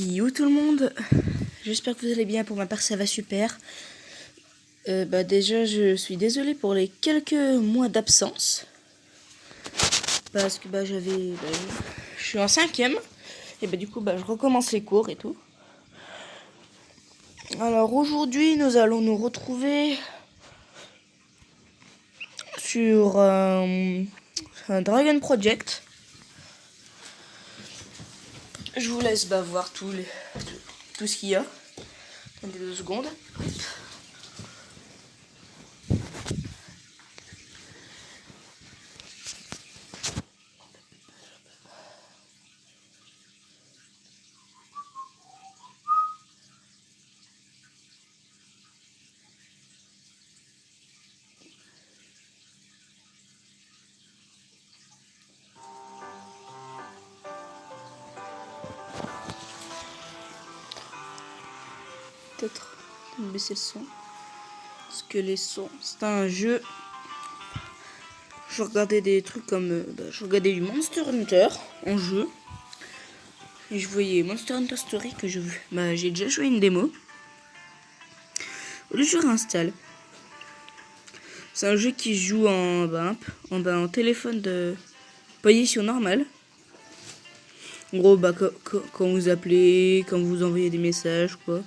Yo tout le monde, j'espère que vous allez bien. Pour ma part ça va super. Déjà je suis désolé pour les quelques mois d'absence, parce que je suis en 5e et du coup je recommence les cours et tout. Alors aujourd'hui nous allons nous retrouver sur un Dragon Project. Je vous laisse voir tout ce qu'il y a. Attendez 2 secondes. Peut-être baisser le son, parce que les sons, c'est un jeu. Je regardais des trucs comme je regardais du Monster Hunter en jeu, et je voyais Monster Hunter Story que j'ai déjà joué une démo. Le jeu réinstalle. C'est un jeu qui se joue en téléphone de position normale. En gros, quand vous appelez, quand vous envoyez des messages, quoi.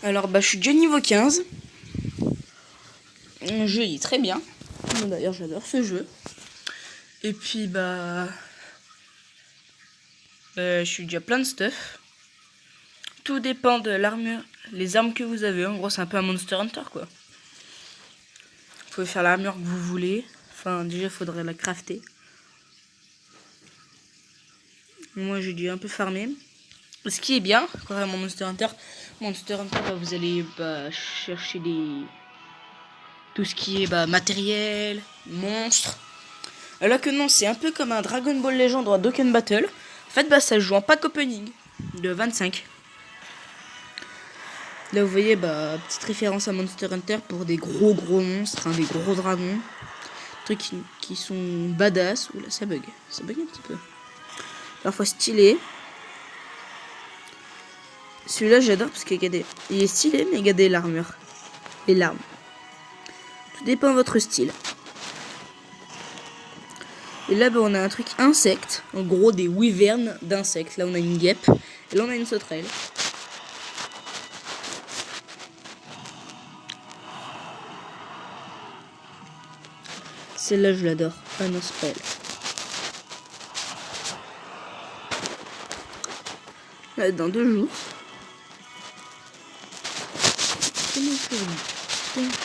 Alors, je suis déjà niveau 15. Le jeu il est très bien. D'ailleurs, j'adore ce jeu. Et puis, je suis déjà plein de stuff. Tout dépend de l'armure, les armes que vous avez. En gros, c'est un peu un Monster Hunter, quoi. Vous pouvez faire l'armure que vous voulez. Enfin, déjà, il faudrait la crafter. Moi, j'ai dû un peu farmer. Ce qui est bien, contrairement à Monster Hunter, vous allez chercher tout ce qui est matériel, monstres. Alors que non, c'est un peu comme un Dragon Ball Legend ou un Dokkan Battle. En fait, ça se joue en pack opening de 25. Là, vous voyez, petite référence à Monster Hunter pour des gros monstres, des gros dragons. Trucs qui sont badass. Oula, ça bug un petit peu. Parfois stylé. Celui-là, j'adore parce qu'il est stylé, mais regardez l'armure. Et l'arme. Tout dépend de votre style. Et là, on a un truc insecte. En gros, des wyverns d'insectes. Là, on a une guêpe. Et là, on a une sauterelle. Celle-là, je l'adore. Ah non, c'est pas elle. Là, dans 2 jours.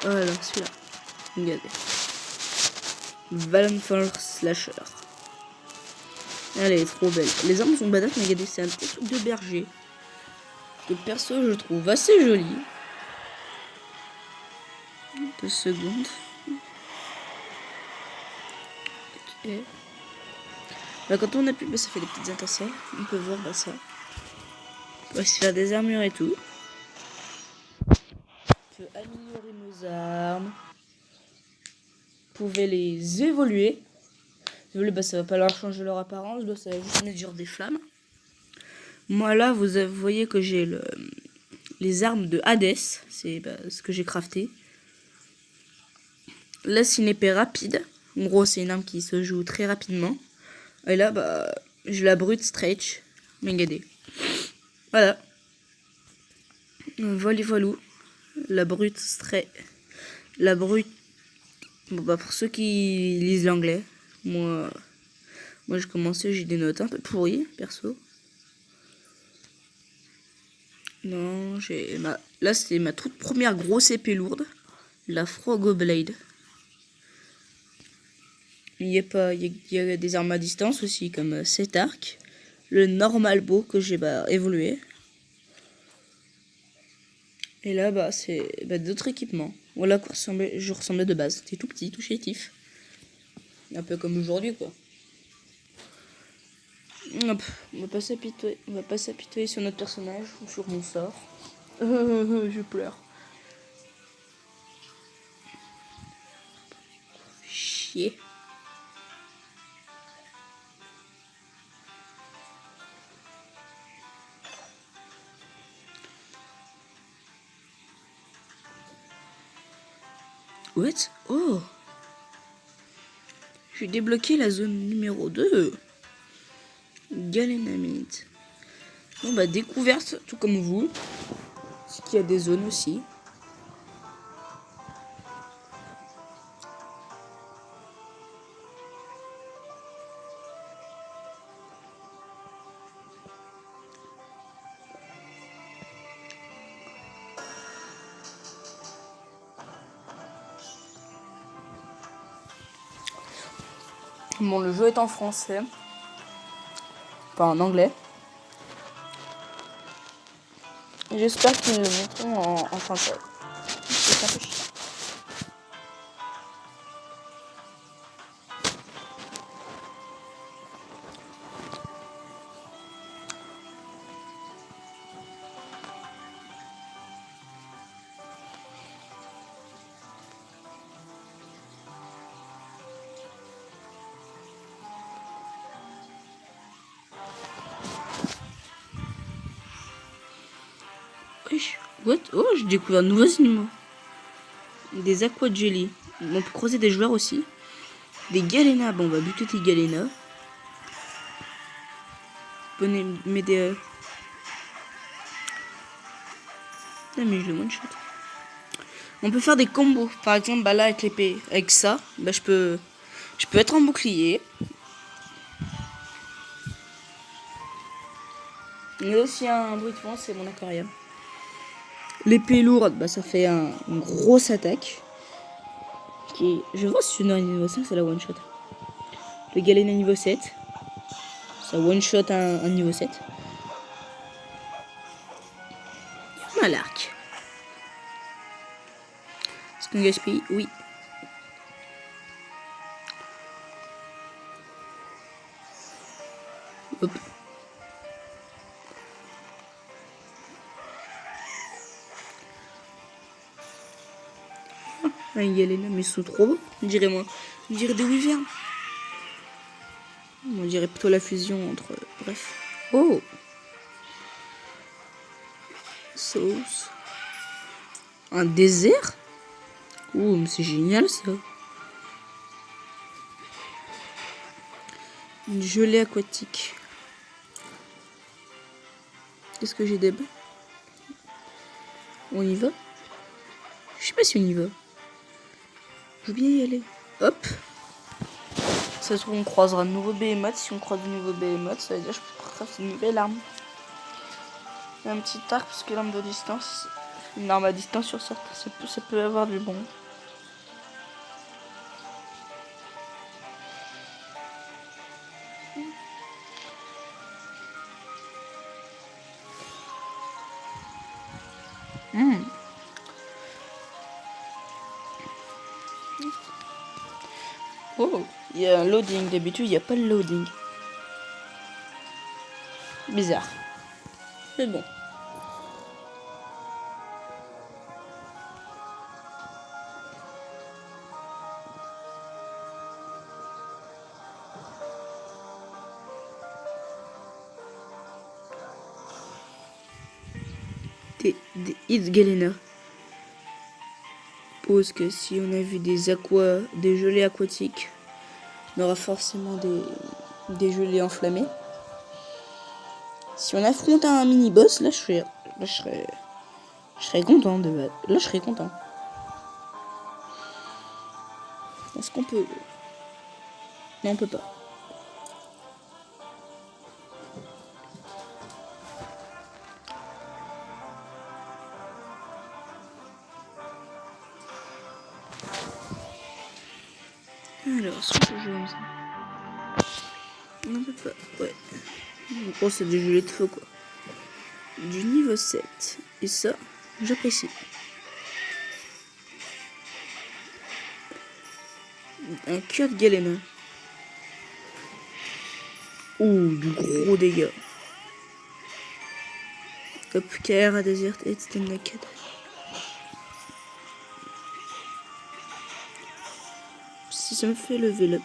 Voilà, celui-là. Regardez. Valenfall Slasher. Elle est trop belle. Les armes sont badass, mais regardez, c'est un petit truc de berger. Que perso, je trouve assez joli. 2 secondes. Ok. Quand on appuie, ça fait des petites étincelles. On peut voir ça. On va se faire des armures et tout. On peut améliorer nos armes. Vous pouvez les évoluer. Ça va pas leur changer leur apparence. Ça va juste mettre des flammes. Moi là, vous voyez que j'ai les armes de Hades. C'est ce que j'ai crafté. Là, c'est une épée rapide. En gros, c'est une arme qui se joue très rapidement. Et là, j'ai la brute stretch. Regardez. Voilà. Voilà. La brute stretch. La brute. Pour ceux qui lisent l'anglais. Moi, j'ai commencé, j'ai des notes un peu pourries, perso. Non, là, c'était ma toute première grosse épée lourde. La Frogoblade. Il y a des armes à distance aussi, comme cet arc. Le normal bow que j'ai évolué. Et là, c'est d'autres équipements. Voilà quoi je ressemblais de base. C'était tout petit, tout chétif. Un peu comme aujourd'hui, quoi. Hop, on va pas s'apitoyer sur notre personnage ou sur mon sort. Je pleure. Chier. What? Oh! J'ai débloqué la zone numéro 2. Galénamite. Bon bah découverte, tout comme vous. Parce qu'il y a des zones aussi. Bon, le jeu est en français. Enfin, en anglais. Et j'espère qu'ils le mettront en français. C'est un peu chiant. Wesh, what? Oh, j'ai découvert de nouveaux animaux. Des aqua jelly. On peut croiser des joueurs aussi. Des galénas. Bon, on va buter tes galénas. Bonnet, mais des... Ah, mais je le one shot. On peut faire des combos. Par exemple, bah là, avec l'épée, avec ça, bah je peux être en bouclier. Il y a aussi un bruit de fond, c'est mon aquarium. L'épée lourde, bah ça fait une grosse attaque. Qui, je vois si c'est niveau 5, c'est la one shot. Le galena niveau 7. Ça one shot un niveau 7. On a l'arc. Est-ce qu'on gaspille? Oui. Hop. Un galena, mais ils sont trop beaux, dirais-moi. On dirait des wyverns. On dirait plutôt la fusion entre... Bref. Oh! Sauce. Un désert? Oh, mais c'est génial ça. Une gelée aquatique. Qu'est-ce que j'ai des bas? On y va? Je sais pas si on y va. Je veux bien y aller. Hop. Ça se trouve, on croisera de nouveaux behemoths. Si on croise de nouveaux behemoths, ça veut dire que je peux faire une nouvelle arme. Un petit arc, parce que l'arme de distance, une arme à distance sur certains, ça peut avoir du bon. Oh, il y a un loading. D'habitude, il n'y a pas de loading. Bizarre. Mais bon. Des hits Galena. Pose que si on a vu des gelées aquatiques, on aura forcément des gelées enflammées. Si on affronte un mini-boss, là je serais content de... Là je serais content. Est-ce qu'on peut... Non, on peut pas. Alors, si on peut jouer comme ça. On peut pas, ouais. En gros, c'est des gelées de feu, quoi. Du niveau 7. Et ça, j'apprécie. Un cœur de galena. Ouh, du gros dégât. Hop, KR à Desert et c'était naked. Si ça me fait level up.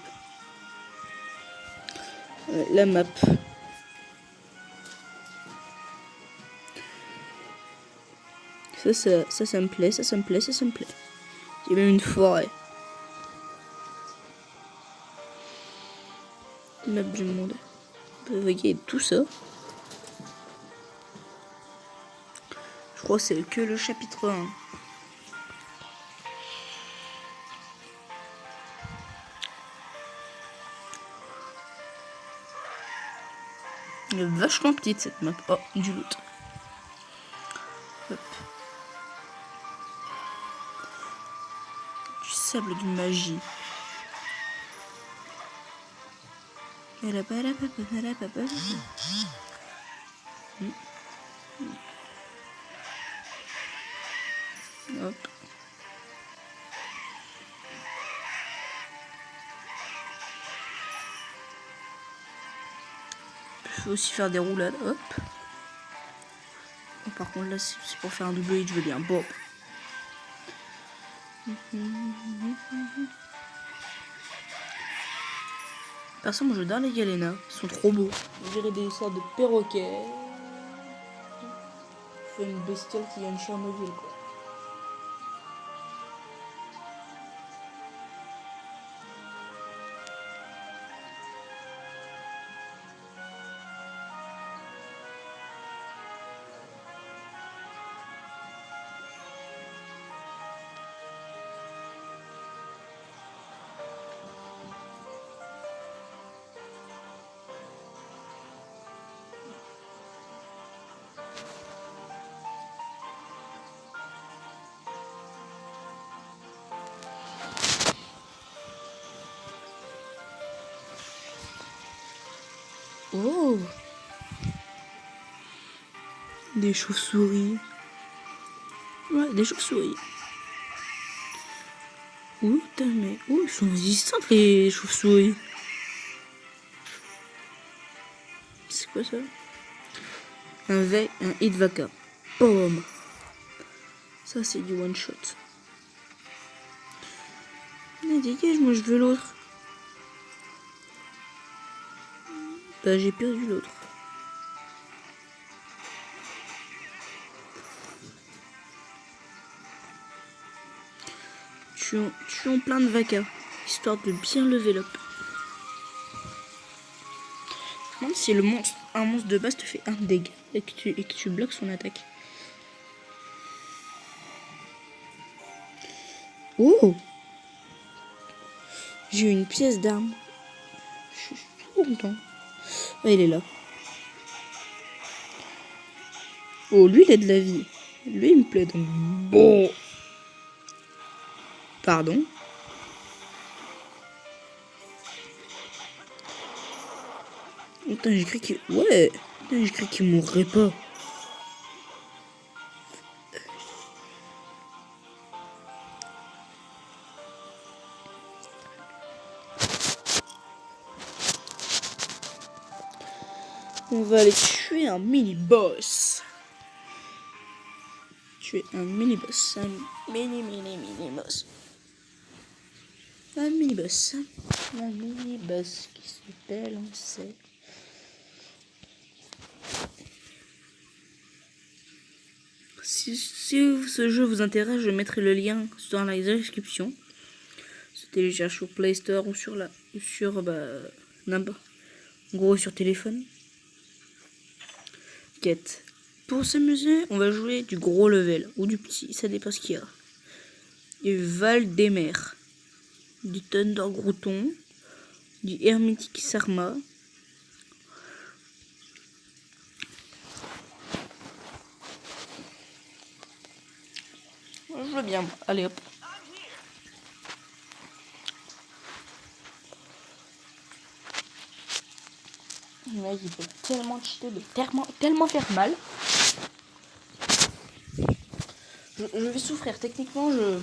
La map. Ça me plaît, ça me plaît, ça me plaît. Il y a même une forêt. Map du monde. Vous voyez tout ça. Je crois que c'est que le chapitre 1. Elle est vachement petite cette map. Oh, du loot. Hop. Du sable de magie. Hop. Je peux aussi faire des roulades. Hop. Oh, par contre là c'est pour faire un double hit, je veux bien. Bon. Personne, moi je donne les Galena. Ils sont trop beaux. On dirait des sortes de perroquets. C'est une bestiole qui vient de Chernobyl quoi. Oh, des chauves-souris. Ouais, des chauves-souris. Ouh, mais ils sont résistants les chauves-souris. C'est quoi ça? Un hit vaca. Boom. Ça c'est du one shot. Mais dégage, moi je veux l'autre. Bah j'ai perdu l'autre. Tuons plein de vacas, histoire de bien lever l'up. Même si un monstre de base te fait un dégât et que tu bloques son attaque. Oh! J'ai eu une pièce d'arme. Je suis trop content. Ah, il est là. Oh, lui, il a de la vie. Lui, il me plaît donc. Bon. Pardon. Putain, j'ai cru qu'il... Ouais. Putain, j'ai cru qu'il mourrait pas. On va aller tuer un mini-boss. Tuer un mini-boss. Un mini-boss. Un mini-boss. Un mini-boss qui s'appelle, on sait. Si ce jeu vous intéresse, je mettrai le lien dans la description. Se télécharge sur Play Store ou sur n'importe. En gros sur téléphone. Quête. Pour s'amuser, on va jouer du gros level ou du petit, ça dépend ce qu'il y a. Du Val des Mers, du Thunder Grouton, du Hermétique Sarma. Je veux bien, allez hop. Le mec il peut tellement cheater, de tellement faire mal. Je vais souffrir, techniquement je...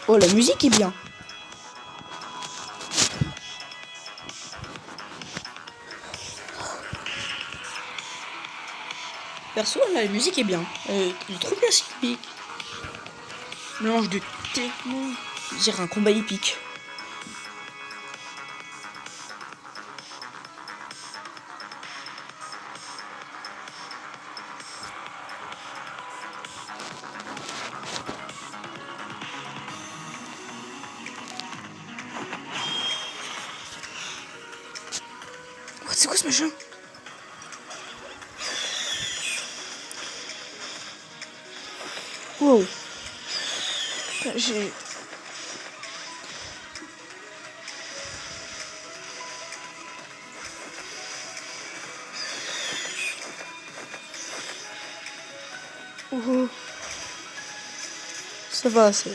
Oh la musique est bien. Perso là, la musique est bien. Elle est trop bien cette musique. Mélange de techno, je dirais un combat épique. C'est quoi ce machin? Wow. J'ai... Oh. Ça va, c'est...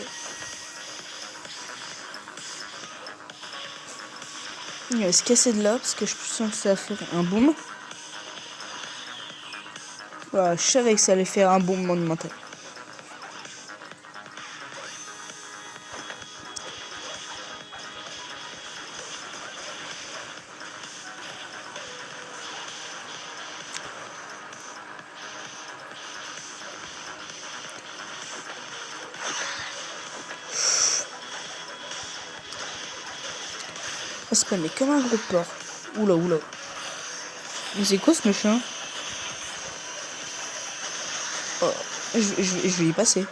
Il va se casser de là parce que je sens que ça va faire un boom. Voilà, je savais que ça allait faire un boom monumental. Ça se met comme un gros porc. Oula, oula. Mais c'est quoi ce machin? Oh, je vais y passer.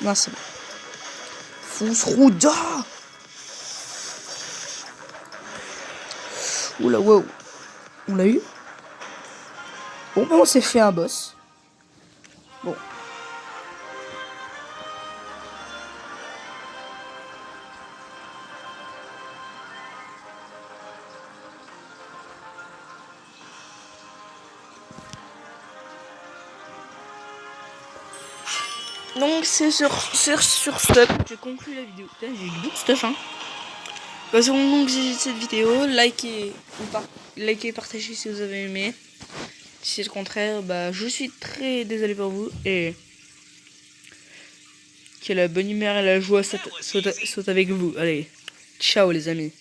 Non, c'est bon. Fousrouda! Oula, wow. On l'a eu? Bon, ben on s'est fait un boss. Bon. Donc c'est sur ce que j'ai conclu la vidéo. Putain, j'ai eu beaucoup de stuff, hein. Bah, c'est bon, donc j'ai cette vidéo. Likez, partagez si vous avez aimé. Si c'est le contraire, bah je suis très désolé pour vous. Et que la bonne humeur et la joie sautent avec vous. Allez, ciao les amis.